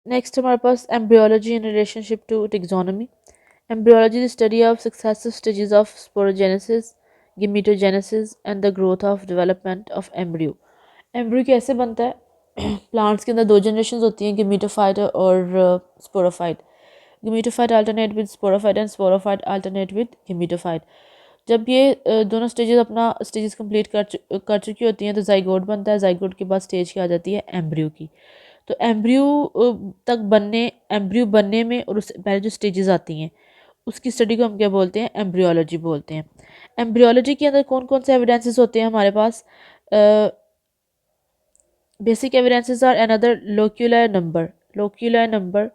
Next हमारे पास embryology in relationship to taxonomy. Embryology the study of successive stages of sporogenesis, gametogenesis and the growth of development of embryo. Embryo कैसे बनता है? Plants के अंदर दो जनरेशन होती हैं, गेमेटोफाइट और sporophyte. Gametophyte alternate with sporophyte and sporophyte alternate with gametophyte. जब ये दोनों स्टेजेस अपना स्टेजेस कंप्लीट कर चुकी होती हैं तो जाइगोट बनता है। जाइगोट के बाद स्टेज क्या आ जाती है? एम्ब्रियो की। तो एम्ब्रियो बनने में और उससे पहले जो स्टेजेस आती हैं उसकी स्टडी को हम क्या बोलते हैं? एम्ब्रियोलॉजी बोलते हैं। एम्ब्रियोलॉजी के अंदर कौन कौन से एविडेंसेस होते हैं हमारे पास? Basic evidences are anther locular number. Locular number,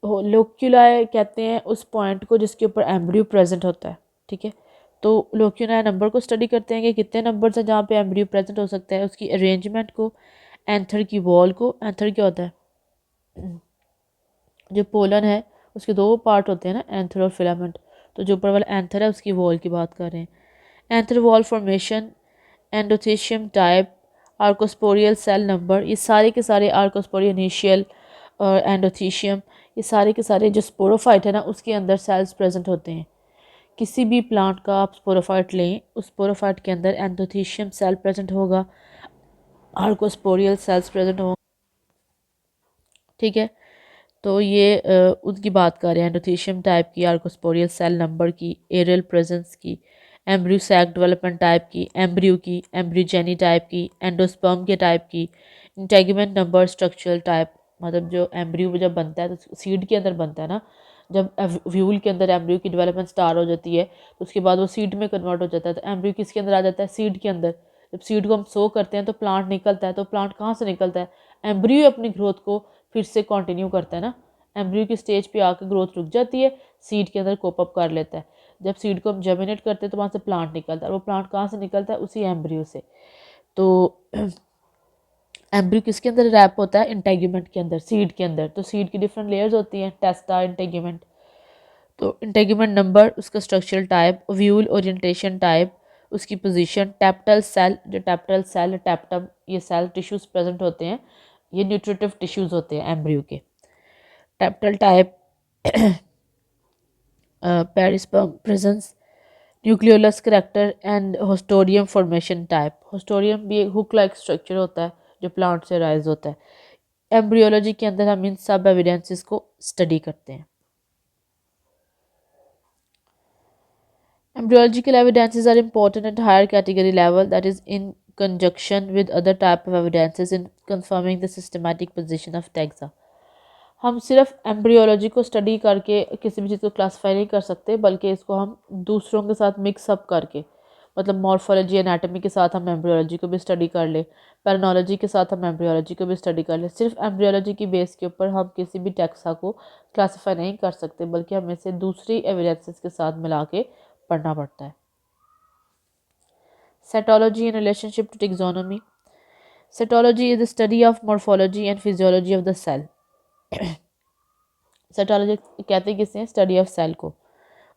loculi कहते हैं उस पॉइंट को जिसके ऊपर एम्ब्रियो प्रेजेंट होता है। ठीक है, तो लोक्यूलाई नंबर को स्टडी करते हैं कि कितने नंबर हैं जहाँ पे एम्ब्रियो प्रेजेंट हो सकता है। उसकी अरेंजमेंट को, एंथर की वॉल को। एंथर क्या होता है? जो पोलन है उसके दो पार्ट होते हैं ना, एंथर और फिलामेंट। तो जो ऊपर वाला एंथर है उसकी वॉल की बात कर रहे हैं। Anther wall formation, endothecium type, archesporial cell number, ये सारे के सारे आर्कोस्पोरियल इनिशियल और एंडोथीशियम, ये सारे के सारे जो स्पोरोफाइट है ना उसके अंदर सेल्स प्रेजेंट होते हैं। किसी भी प्लांट का आप स्पोरोफाइट लें, उस स्पोरोफाइट के अंदर एंडोथीशियम सेल प्रेजेंट होगा, आर्कोस्पोरियल सेल्स प्रेजेंट होंगे। ठीक है, तो ये उनकी बात कर रहे हैं, एंडोथीशियम टाइप की, आर्कोस्पोरियल सेल नंबर की, एरियल प्रेजेंस की, एम्ब्रियो सैक डेवलपमेंट टाइप की, एम्ब्रियो की, एम्ब्रियोजेनी टाइप की, एंडोस्पर्म के टाइप की, इंटेगुमेंट नंबर, स्ट्रक्चरल टाइप। मतलब जो एम्ब्रियो जब बनता है तो सीड के अंदर बनता है ना, जब व्यूल के अंदर एम्ब्रियो की डेवलपमेंट स्टार्ट हो जाती है तो उसके बाद वो सीड में कन्वर्ट हो जाता है। तो एम्ब्रियो किसके अंदर आ जाता है? सीड के अंदर। जब सीड को हम सो करते हैं तो प्लांट निकलता है। तो प्लांट कहाँ से निकलता है? एम्ब्रियो अपनी ग्रोथ को फिर से कंटिन्यू करता है ना। एम्ब्रियो की स्टेज पे आकर ग्रोथ रुक जाती है, सीड के अंदर कोप अप कर लेता है। जब सीड को हम जर्मिनेट करते हैं तो वहाँ से प्लांट निकलता है, और वो प्लांट कहाँ से निकलता है? उसी एम्ब्रियो से। तो एम्ब्रियो किसके अंदर रैप होता है? इंटेगुमेंट के अंदर, सीड के अंदर। तो सीड की डिफरेंट लेयर्स होती हैं, टेस्टा, इंटेगुमेंट। तो इंटेगुमेंट नंबर, उसका structural type, ovule orientation type, उसकी पोजीशन, टैप्टल सेल, जो टैप्टल सेल, टैप्टम, ये सेल टिश्यूज प्रेजेंट होते हैं, ये न्यूट्रिटिव टिश्यूज होते हैं एम्ब्रियो के। Tapetal type, perisperm presence, nucleolus character and haustorium formation type. Haustorium भी एक हुक लाइक स्ट्रक्चर होता है जो प्लांट से राइज होता है। एम्ब्रियोलॉजी के अंदर हम इन सब एविडेंसेस को स्टडी करते हैं। Embryological evidences are important at higher category level, that is in conjunction with other type of evidences in confirming the systematic position of taxa। हम सिर्फ एम्ब्रियोलॉजी को स्टडी करके किसी भी चीज़ को क्लासीफाई नहीं कर सकते, बल्कि इसको हम दूसरों के साथ मिक्स अप करके, मतलब मॉर्फोलॉजी, एनाटॉमी के साथ हम एम्ब्रियोलॉजी को भी स्टडी कर ले, पैरानोलॉजी के साथ हम एम्ब्रियोलॉजी को भी स्टडी कर ले। सिर्फ एम्ब्रियोलॉजी की बेस के ऊपर हम किसी भी टेक्सा को क्लासीफाई नहीं कर सकते, बल्कि हमें इसे दूसरी एविडेंसेस के साथ मिला के पढ़ना पड़ता है। Cytology in relationship to taxonomy. Cytology is the study of morphology and physiology of the cell। Cytology कहते हैं किसे? स्टडी ऑफ सेल को,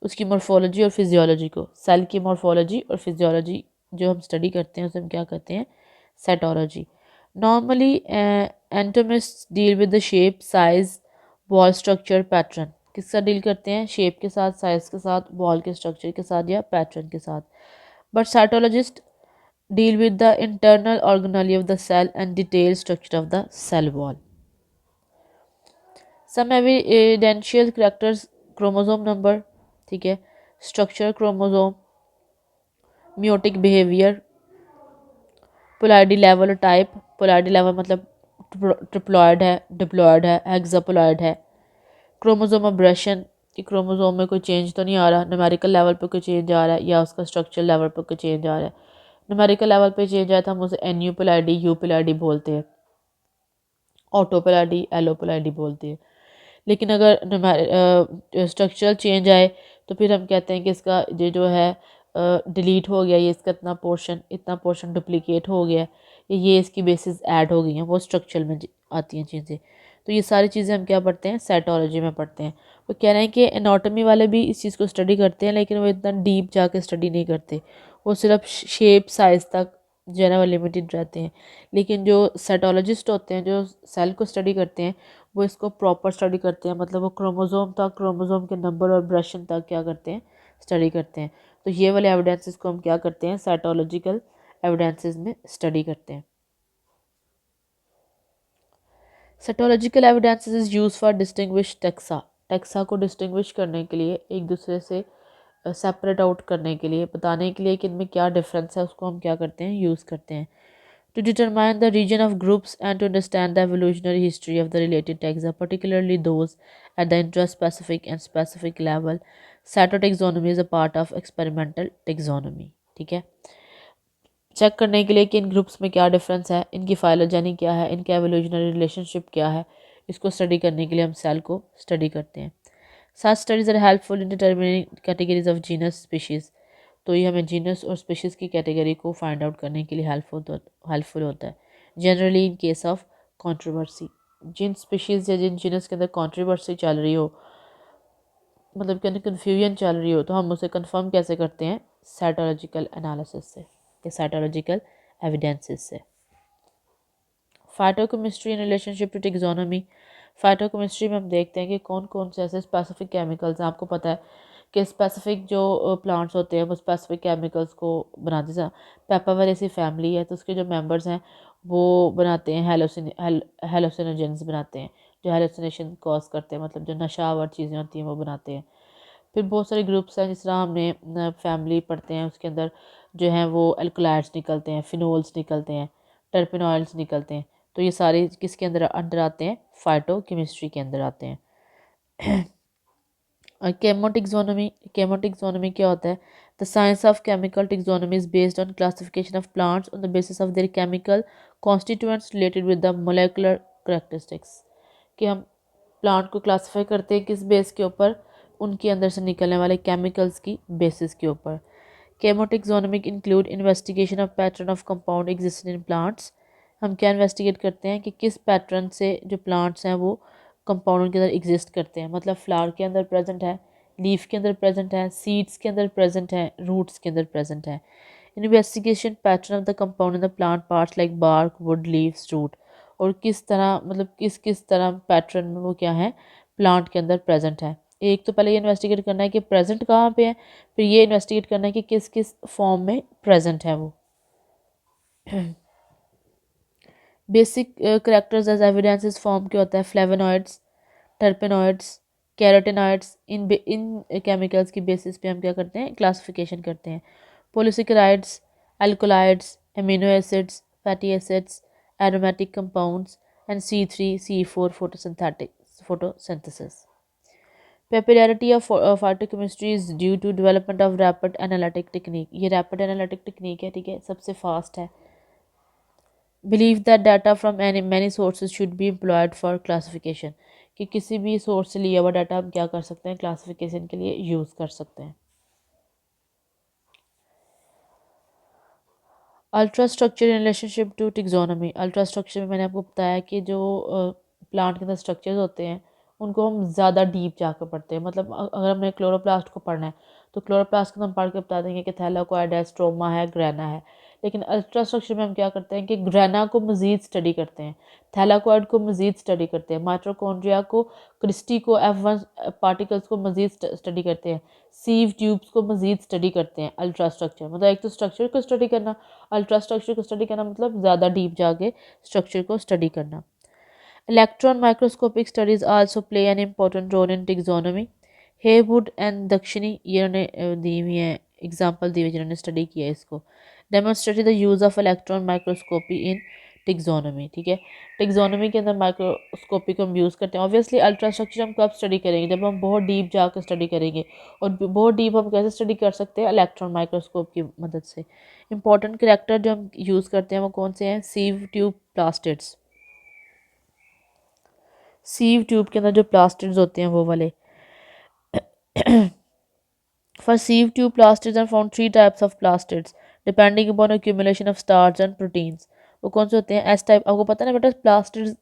उसकी मॉर्फोलॉजी और फिजियोलॉजी को। सेल की मॉर्फोलॉजी और फिजियोलॉजी जो हम स्टडी करते हैं उसे हम क्या कहते हैं? Cytology. Normally anatomist deal with the shape, size, wall structure, pattern. किसका डील करते हैं? शेप के साथ, साइज के साथ, वॉल के स्ट्रक्चर के साथ या पैटर्न के साथ। But cytologist deal with the internal organelle of the cell and detailed structure of the cell wall। Some evidential characters, chromosome number, ठीक है, structure chromosome, meiotic behavior, polarity level type। polarity level मतलब triploid है, diploid है, हेक्साप्लॉयड है। Chromosome abrasion, कि chromosome में कोई change तो नहीं आ रहा, न्यूमेरिकल लेवल पे कोई चेंज आ रहा है या उसका स्ट्रक्चरल लेवल पे कोई चेंज आ रहा है। न्यूमेरिकल लेवल पे चेंज आया तो हम उसे एनयूप्लॉयडी, यूप्लॉयडी बोलते हैं, ऑटोप्लॉयडी, एलोप्लॉयडी बोलते हैं। लेकिन अगर स्ट्रक्चरल चेंज आए तो फिर हम कहते हैं कि इसका ये जो है डिलीट हो गया, ये इसका इतना पोर्शन डुप्लीकेट हो गया, ये इसकी बेसिस ऐड हो गई हैं, वो स्ट्रक्चरल में आती हैं चीज़ें। तो ये सारी चीज़ें हम क्या पढ़ते हैं? साइटोलॉजी में पढ़ते हैं। वो कह रहे हैं कि एनाटॉमी वाले भी इस चीज़ को स्टडी करते हैं, लेकिन वो इतना डीप जाके स्टडी नहीं करते, वो सिर्फ शेप, साइज तक जो है ना वो लिमिटेड रहते हैं। लेकिन जो साइटोलॉजिस्ट होते हैं, जो सेल को स्टडी करते हैं, वो इसको प्रॉपर स्टडी करते हैं, मतलब वो क्रोमोसोम तक, क्रोमोसोम के नंबर और ब्रशन तक क्या करते हैं, स्टडी करते हैं। तो ये वाले एविडेंसेस को हम क्या करते हैं, साइटोलॉजिकल एविडेंसेस में स्टडी करते हैं। Cytological evidences is use for distinguish taxa, taxa को डिस्टिंग्विश करने के लिए, एक दूसरे से सेपरेट आउट करने के लिए, बताने के लिए कि इनमें क्या डिफरेंस है, उसको हम क्या करते हैं, यूज़ करते हैं। To determine the region of groups and to understand the evolutionary history of the related taxa, particularly those at the intraspecific and specific level, cytotaxonomy is a part of experimental taxonomy. ठीक है, check करने के लिए कि इन groups में क्या difference है, इनकी फाइलोजेनी क्या है, इनका एवोल्यूशनरी रिलेशनशिप क्या है, इसको स्टडी करने के लिए हम सेल को स्टडी करते हैं। Such studies are helpful in determining categories of genus species, तो ये हमें जीनस और स्पीशीज़ की कैटेगरी को फाइंड आउट करने के लिए हेल्पफुल होता है। Generally in case of controversy, जिन स्पीशीज़ या जिन जीनस के अंदर कंट्रोवर्सी चल रही हो, मतलब कि कन्फ्यूजन चल रही हो, तो हम उसे कंफर्म कैसे करते हैं, साइटोलॉजिकल एनालिसिस से या साइटोलॉजिकल एविडेंसेस से। Phytochemistry in relationship to taxonomy, phytochemistry में हम देखते हैं कि कौन कौन से ऐसे स्पेसिफिक केमिकल्स हैं। आपको पता है कि स्पेसिफिक जो प्लांट्स होते हैं वो स्पेसिफिक केमिकल्स को बनाते हैं। पेपावर ऐसी फैमिली है, तो उसके जो मेंबर्स हैं वो बनाते हैं हेलोसिनोजेंस बनाते हैं, जो हेलोसिनेशन कॉज करते हैं, मतलब जो नशावर चीज़ें होती हैं वो बनाते हैं। फिर बहुत सारे ग्रुप्स हैं, जिस तरह हमने फैमिली पढ़ते हैं, उसके अंदर जो हैं वो एल्कोलाइड्स निकलते हैं, फिनोल्स निकलते हैं, टर्पेनॉइड्स निकलते हैं। तो ये सारे किसके अंदर अंडर आते हैं, फाइटोकेमिस्ट्री के अंदर आते हैं। और केमोटिक्सोनोमी क्या होता है, the science of chemical taxonomy is based on classification of plants on the basis of their chemical constituents related with the molecular characteristics, कि हम प्लांट को क्लासीफाई करते हैं किस बेस के ऊपर, उनके अंदर से निकलने वाले केमिकल्स की बेसिस के ऊपर। Chemotaxonomic include investigation of pattern of compound existing in plants, हम क्या इन्वेस्टिगेट करते हैं कि किस पैटर्न से जो प्लांट्स हैं वो कंपाउंड के अंदर एग्जिस्ट करते हैं, मतलब फ्लावर के अंदर प्रेजेंट है, लीफ के अंदर प्रेजेंट है, सीड्स के अंदर प्रेजेंट है, रूट्स के अंदर प्रेजेंट है। Investigation pattern of the compound in the plant parts like bark, wood, leaves, root, और किस तरह, मतलब किस किस तरह पैटर्न में वो क्या है, प्लांट के अंदर प्रेजेंट है। एक तो पहले ये इन्वेस्टिगेट करना है कि प्रेजेंट कहाँ पे है, फिर ये इन्वेस्टिगेट करना है कि किस किस फॉर्म में प्रेजेंट है वो। Basic characters as evidences form क्या होता है, फ्लेवोनॉइड्स, टर्पेनॉइड्स, कैरोटेनॉइड्स, इन केमिकल्स की बेसिस पे हम क्या करते हैं, क्लासिफिकेशन करते हैं। Polysaccharides, alkaloids, amino acids, fatty acids, aromatic compounds and C3, C4 photosynthesis. Popularity of phytochemistry is due to development of rapid analytic technique, ये rapid analytic technique है, ठीक है, सबसे fast है। Believe that data from many sources should be employed for classification, कि किसी भी source से लिया हुआ डाटा हम क्या कर सकते हैं, क्लासिफिकेशन के लिए यूज़ कर सकते हैं। Ultrastructure in relationship to taxonomy, ultrastructure में मैंने आपको बताया कि जो प्लांट के अंदर स्ट्रक्चर्स होते हैं उनको हम ज़्यादा डीप जाकर पढ़ते हैं, मतलब अगर हमने क्लोरोप्लास्ट को पढ़ना है तो क्लोरोप्लास्ट को हम पढ़ के बता देंगे कि थैलाकोइड है, स्ट्रोमा है, ग्रेना है। लेकिन अल्ट्रा स्ट्रक्चर में हम क्या करते हैं कि ग्रेना को मज़ीद स्टडी करते हैं, थैलाकोइड को मज़ीद स्टडी करते हैं, माइटोकॉन्ड्रिया को, क्रिस्टी को, F1 पार्टिकल्स को मज़ीद स्टडी करते हैं, सीव ट्यूब्स को मज़ीद स्टडी करते हैं। अल्ट्रा स्ट्रक्चर मतलब एक तो स्ट्रक्चर को स्टडी करना, अल्ट्रा स्ट्रक्चर को स्टडी करना मतलब ज़्यादा डीप जाके स्ट्रक्चर को स्टडी करना। Electron microscopic studies also play an important role in taxonomy. Heywood and दक्षिणी, ये उन्होंने दी हुई है, एग्जाम्पल दी हुई जिन्होंने स्टडी किया है इसको। Demonstrated the use of electron microscopy in taxonomy, ठीक है। टिक्सोनोमी के अंदर माइक्रोस्कोपी को हम यूज़ करते हैं। ऑब्वियसली अल्ट्रा स्ट्रक्चर हम कब स्टडी करेंगे, जब हम बहुत डीप जाकर स्टडी करेंगे, और बहुत डीप हम कैसे स्टडी कर सकते हैं, इलेक्ट्रॉन माइक्रोस्कोप की मदद से। इंपॉर्टेंट करैक्टर जो हम यूज़ करते हैं वो कौन से हैं, sieve tube plastids, sieve tube के अंदर जो प्लास्टिड्स होते हैं वो वाले। For sieve tube plastids are found three types of plastids depending upon accumulation of starch and proteins. वो कौन से होते हैं, एस टाइप, आपको पता है ना बेटा, प्लास्टिड्स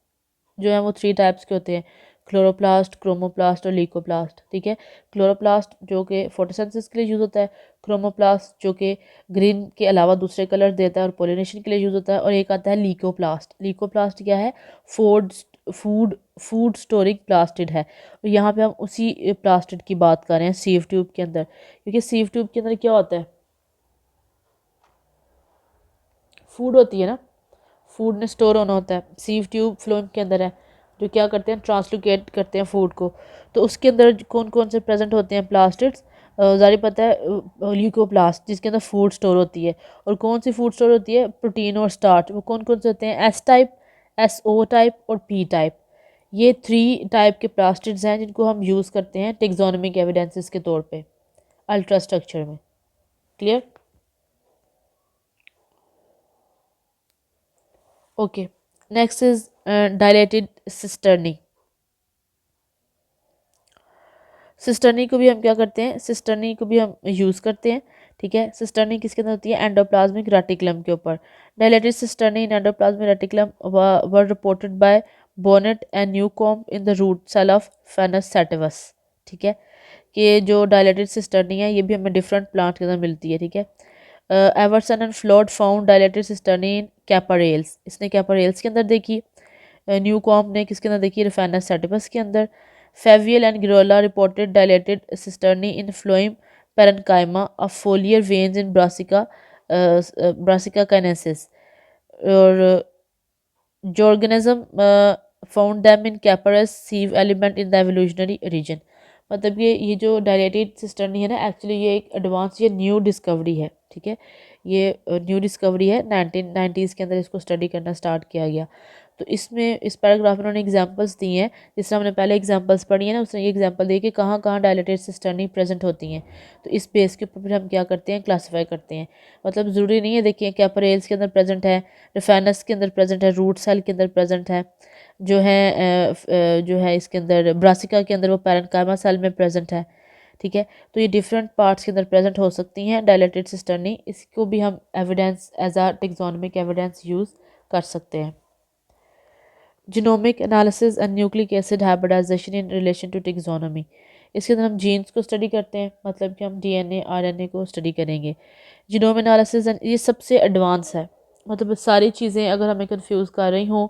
जो है वो थ्री टाइप्स के होते हैं, क्लोरोप्लास्ट, क्रोमोप्लास्ट और लीकोप्लास्ट। ठीक है, क्लोरोप्लास्ट जो कि फोटोसिंथेसिस के लिए यूज़ होता है, क्रोमोप्लास्ट जो कि ग्रीन के अलावा दूसरे कलर देता है और पोलिनेशन के लिए यूज़ होता है, और एक आता है लीकोप्लास्ट। लीकोप्लास्ट क्या है? Food food food storing plastid है। और यहाँ पे हम उसी प्लास्टिड की बात कर रहे हैं सीव ट्यूब के अंदर, क्योंकि सीव ट्यूब के अंदर क्या होता है? फूड होती है ना, फूड ने स्टोर होना होता है। सीव ट्यूब फ्लोएम के अंदर है, जो क्या करते हैं? ट्रांसलोकेट करते हैं फूड को। तो उसके अंदर कौन कौन से प्रेजेंट होते हैं प्लास्टिड्स? ज़ाहिर पता है ल्यूकोप्लास्ट, जिसके अंदर फूड स्टोर होती है। और कौन सी फूड स्टोर होती है? प्रोटीन और स्टार्च। वो कौन कौन से होते हैं? S type, S O type और पी टाइप। ये 3 टाइप के प्लास्टिड्स हैं जिनको हम यूज़ करते हैं टेक्सोनोमिक एविडेंसेस के तौर पे अल्ट्रा स्ट्रक्चर में। Clear? Okay, next is dilated cisternae. Cisternae को भी हम क्या करते हैं? सिस्टर्नी को भी हम यूज़ करते हैं। ठीक है, सिस्टर्नी किसके अंदर होती है? एंडोप्लाज्मिक रेटिकुलम के ऊपर। Dilated cisternae in endoplasmic reticulum were reported by Bonnett and Newcomb in the root cell of Raphanus sativus. ठीक है, कि जो डायलेटेड सिस्टर्नी है ये भी हमें डिफरेंट प्लांट के अंदर मिलती है। ठीक है, Iversen and Flood found dilated cisternae in Capparales. इसने कैपारेल्स के अंदर देखी। न्यूकॉम्ब ने किसके अंदर देखी? रिफेनस सैटिवस के अंदर। Favial and Girola reported dilated cisternae in phloem parenchyma of foliar veins in Brassica chinensis. और Jorgensen found them in Capparis sieve element in the evolutionary region. मतलब ये जो डायलेटेड सिस्टर्नी है ना, एक्चुअली ये एक एडवांस, ये न्यू डिस्कवरी है। ठीक है, ये न्यू डिस्कवरी है, 1990s के अंदर इसको स्टडी करना स्टार्ट किया गया। तो इसमें इस पैराग्राफ में उन्होंने एग्जांपल्स दी हैं, जिस तरह हमने पहले एग्जांपल्स पढ़ी है ना, उसने ये एग्जांपल दी कि कहाँ कहाँ डायलेटेड सिस्टर्नी प्रेजेंट होती हैं। तो इस बेस के ऊपर फिर हम क्या करते हैं? क्लासीफाई करते हैं। मतलब ज़रूरी नहीं है, देखिए कैपरेल्स के अंदर प्रेजेंट है, रिफेनस के अंदर प्रेजेंट है, रूट सेल के अंदर प्रेजेंट है, जो है इसके अंदर ब्रासिका के अंदर वो पैरेन्काइमा सेल में प्रेजेंट है। ठीक है, तो ये डिफरेंट पार्ट्स के अंदर प्रेजेंट हो सकती हैं डायलेटेड सिस्टर्नी। इसको भी हम evidence as a taxonomic evidence use कर सकते हैं। Genomic analysis and nucleic acid hybridization in relation to taxonomy. इसके अंदर हम जीन्स को स्टडी करते हैं, मतलब कि हम डीएनए आरएनए को स्टडी करेंगे। जीनोम एनालिसिस ये सबसे एडवांस है। मतलब सारी चीज़ें अगर हमें कंफ्यूज कर रही हों,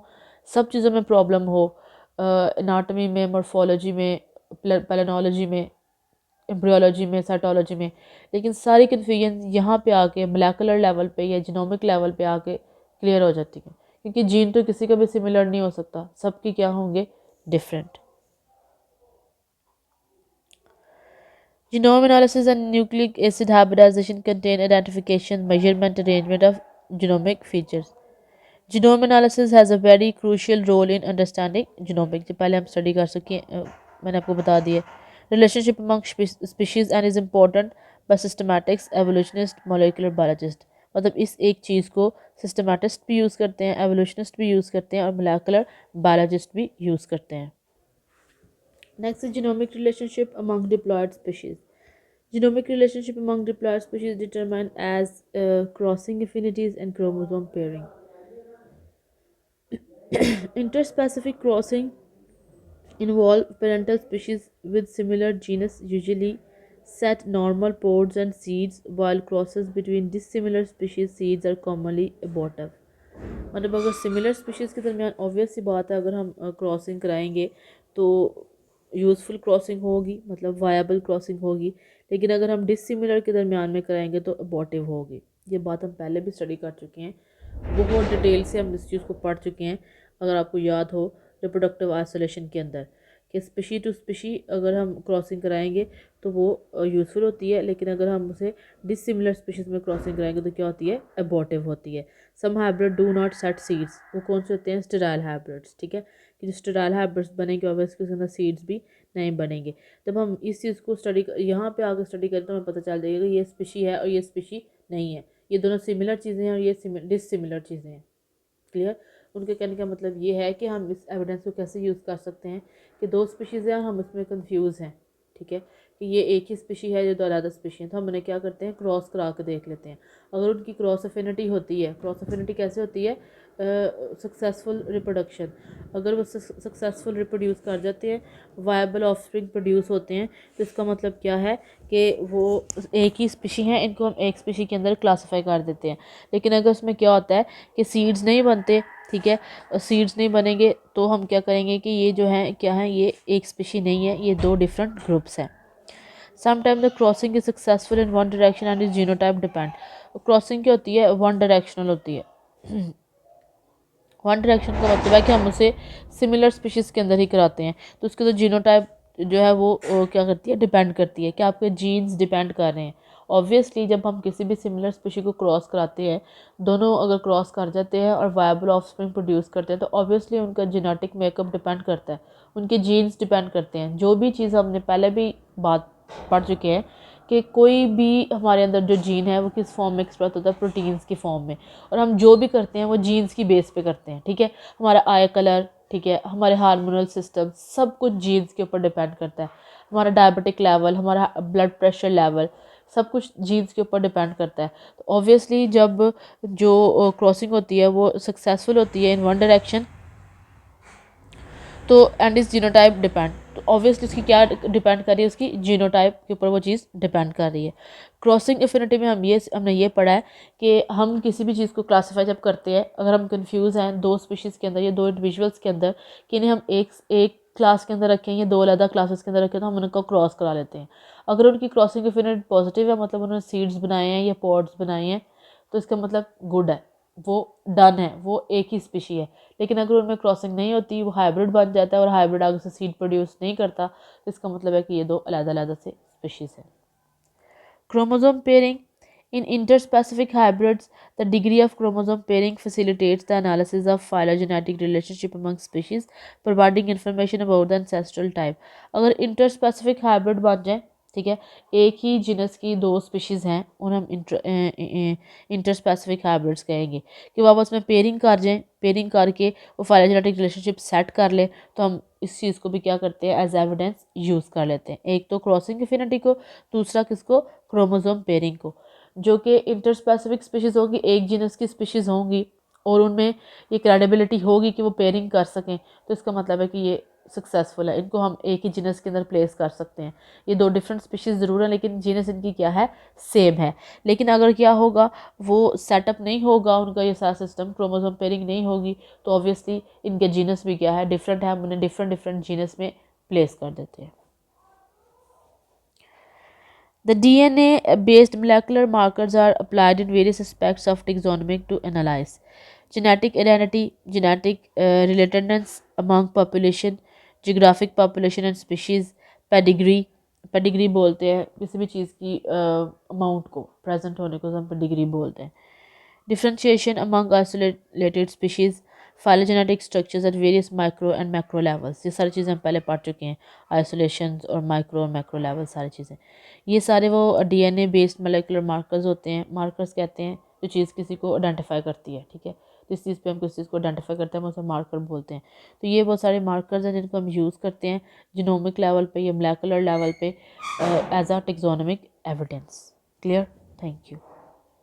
सब चीज़ों में प्रॉब्लम हो, एनाटॉमी में, मॉर्फोलॉजी में, पैलिनोलॉजी में, एम्ब्रियोलॉजी में, साइटोलॉजी में, लेकिन सारी कन्फ्यूजन यहाँ पे आके मोलेकुलर लेवल पे या जीनोमिक लेवल पे आके क्लियर हो जाती है, क्योंकि जीन तो किसी का भी सिमिलर नहीं हो सकता, सबकी क्या होंगे? Different. Genome analysis and nucleic acid hybridization contain identification, measurement, arrangement of genomic features. Genome analysis has a very crucial role in understanding genomic, जो पहले हम स्टडी कर सके, मैंने आपको बता दिया। Relationship among species and is important by systematics, evolutionist, molecular biologist। मतलब इस एक चीज़ को सिस्टमेटिस्ट भी यूज़ करते हैं, एवोल्यूशनिस्ट भी यूज़ करते हैं और मोलेकुलर बायोलॉजिस्ट भी यूज़ करते हैं। Next is genomic relationship among diploid species. Genomic relationship among diploid species determined as crossing affinities and chromosome pairing. Interspecific crossing involve parental species with similar genus, usually set normal pods and seeds, while crosses between dissimilar species seeds are commonly abortive. मतलब अगर similar species के दरमियान obvious सी बात है, अगर हम crossing कराएंगे तो यूज़फुल क्रॉसिंग होगी, मतलब वायबल क्रॉसिंग होगी। लेकिन अगर हम डिसिमिलर के दरमियान में कराएंगे तो अबॉर्टिव होगी। ये बात हम पहले भी स्टडी कर चुके हैं, बहुत डिटेल से हम इस चीज़ को पढ़ चुके हैं। अगर आपको याद हो रिप्रोडक्टिव आइसोलेशन के अंदर कि स्पीशी टू स्पीशी अगर हम क्रॉसिंग कराएंगे तो वो यूज़फुल होती है, लेकिन अगर हम उसे डिसिमिलर स्पीशीज़ में क्रॉसिंग कराएंगे तो क्या होती है? अबॉर्टिव होती है। Some hybrid do not set seeds, वो कौन से होते हैं? Sterile hybrids. ठीक है, कि जो स्टेराइल हाइब्रिड्स बनेंगे ऑब्वियसली उसके अंदर सीड्स भी नहीं बनेंगे। जब हम इस चीज़ को स्टडी यहाँ पे आकर स्टडी करें तो हमें पता चल जाएगा कि ये स्पीशी है और ये स्पीशी नहीं है, ये दोनों सिमिलर चीज़ें हैं और ये डिसिमिलर चीज़ें हैं। क्लियर? उनके कहने का मतलब ये है कि हम इस एविडेंस को कैसे यूज़ कर सकते हैं कि दो स्पीशीज़ हैं और हम इसमें कंफ्यूज हैं। ठीक है, कि ये एक ही स्पीशी है, ये दो अलग स्पीशी हैं, तो हम उन्हें क्या करते हैं? क्रॉस करा के देख लेते हैं। अगर उनकी क्रॉस अफिनिटी होती है, क्रॉस अफिनिटी कैसे होती है? सक्सेसफुल रिप्रोडक्शन, अगर वो सक्सेसफुल रिप्रोड्यूस कर जाते हैं, वायबल ऑफस्प्रिंग प्रोड्यूस होते हैं, तो इसका मतलब क्या है कि वो एक ही स्पीशी हैं, इनको हम एक स्पीशी के अंदर क्लासीफाई कर देते हैं। लेकिन अगर उसमें क्या होता है कि सीड्स नहीं बनते, ठीक है, सीड्स नहीं बनेंगे तो हम क्या करेंगे कि ये जो है क्या है, ये एक स्पीशी नहीं है, ये दो डिफरेंट ग्रुप्स हैं। Sometime the crossing is successful in one direction and is genotype depend. Crossing क्या होती है, वन डायरेक्शनल होती है। वन डायरेक्शन का मतलब है कि हम उसे सिमिलर स्पीशीज़ के अंदर ही कराते हैं, तो उसके तो जीनोटाइप जो है वो क्या करती है, डिपेंड करती है कि आपके जीन्स डिपेंड कर रहे हैं। ऑब्वियसली जब हम किसी भी सिमिलर स्पीशी को क्रॉस कराते हैं, दोनों अगर क्रॉस कर जाते हैं और वायबल ऑफस्प्रिंग प्रोड्यूस करते हैं, तो ऑब्वियसली उनका जेनेटिक मेकअप डिपेंड करता है, उनके जीन्स डिपेंड करते हैं। जो भी चीज़ हमने पहले भी बात पढ़ चुके हैं कि कोई भी हमारे अंदर जो जीन है वो किस फॉर्म में एक्सप्रेस होता है, प्रोटीन्स की फॉर्म में, और हम जो भी करते हैं वो जीन्स की बेस पे करते हैं, ठीक है। हमारा आई कलर, ठीक है, हमारे हार्मोनल सिस्टम, सब कुछ जीन्स के ऊपर डिपेंड करता है। हमारा डायबिटिक लेवल, हमारा ब्लड प्रेशर लेवल, सब कुछ जीन्स के ऊपर डिपेंड करता है। तो ऑब्वियसली जब जो क्रॉसिंग होती है वो सक्सेसफुल होती है इन वन डायरेक्शन, तो एंड इस जीनोटाइप डिपेंड, तो ऑब्वियसली इसकी क्या डिपेंड कर रही है, उसकी जीनोटाइप के ऊपर वो चीज़ डिपेंड कर रही है। क्रॉसिंग एफिनिटी में हमने ये पढ़ा है कि हम किसी भी चीज़ को क्लासीफाई जब करते हैं, अगर हम कंफ्यूज हैं दो स्पीशीज़ के अंदर या दो इंडिविजुअल्स के अंदर कि इन्हें हम एक क्लास के अंदर रखें या दो अलग क्लासेस के अंदर रखें, तो हम उनको क्रॉस करा लेते हैं। अगर उनकी क्रॉसिंग एफिनिटी पॉजिटिव है, मतलब उन्होंने सीड्स बनाए हैं या पॉड्स बनाए हैं, तो इसका मतलब गुड है, वो डन है, वो एक ही स्पीशी है। लेकिन अगर उनमें क्रॉसिंग नहीं होती, वो हाइब्रिड बन जाता है और हाइब्रिड आगे से सीड प्रोड्यूस नहीं करता, तो इसका मतलब है कि ये दो अलग-अलग से स्पीशीज़ हैं। Chromosome pairing in interspecific hybrids, the degree of chromosome pairing facilitates the analysis of phylogenetic relationship among species, providing information about the ancestral type. अगर interspecific hybrid बन जाए, ठीक है, एक ही जिनस की दो स्पीशीज़ हैं, उन्हें हम इंटरस्पेसिफिक हाइब्रिड्स कहेंगे, कि वो आपस में पेयरिंग कर जाएँ, पेयरिंग करके वो फाइलोजेनेटिक रिलेशनशिप सेट कर ले, तो हम इस चीज़ को भी क्या करते हैं, एज एविडेंस यूज़ कर लेते हैं। एक तो क्रॉसिंग एफिनिटी को, दूसरा किसको, क्रोमोसोम पेयरिंग को। जो कि इंटरस्पेसिफिक स्पीशीज़ होगी, एक जीनस की स्पीशीज़ होंगी और उनमें ये क्रेडिबिलिटी होगी कि वो पेयरिंग कर सकें, तो इसका मतलब है कि ये सक्सेसफुल है, इनको हम एक ही जीनस के अंदर प्लेस कर सकते हैं। ये दो डिफरेंट स्पीशीज़ ज़रूर है, लेकिन जीनस इनकी क्या है, सेम है। लेकिन अगर क्या होगा, वो सेटअप नहीं होगा उनका, ये सारा सिस्टम, क्रोमोसोम पेयरिंग नहीं होगी, तो ऑब्वियसली इनके जीनस भी क्या है, डिफरेंट है, हम उन्हें डिफरेंट डिफरेंट जीनस में प्लेस कर देते हैं। The DNA-based molecular markers are applied in various aspects of taxonomic to analyze genetic identity, genetic relatedness among population, geographic population and species, pedigree, pedigree बोलते हैं किसी भी चीज़ की अमाउंट को, प्रेजेंट होने को हम पेडिग्री बोलते हैं। Differentiation among isolated species, phylogenetic structures at various micro and macro levels, ये सारी चीज़ें हम पहले पढ़ चुके हैं, आइसोलेशन और माइक्रो और मैक्रो लेवल सारी चीज़ें। ये सारे वो डीएनए बेस्ड मोलेकुलर मार्कर्स होते हैं। मार्कर्स कहते हैं जो चीज़ किसी को आइडेंटिफाई करती है, ठीक है, जिस चीज़ पे हम किस चीज़ को आइडेंटिफाई करते हैं हम उसे मार्कर बोलते हैं। तो ये बहुत सारे मार्कर्स हैं जिनको हम यूज़ करते हैं जीनोमिक लेवल पे या मोलेकुलर लेवल पे as a taxonomic evidence. Clear? Thank you.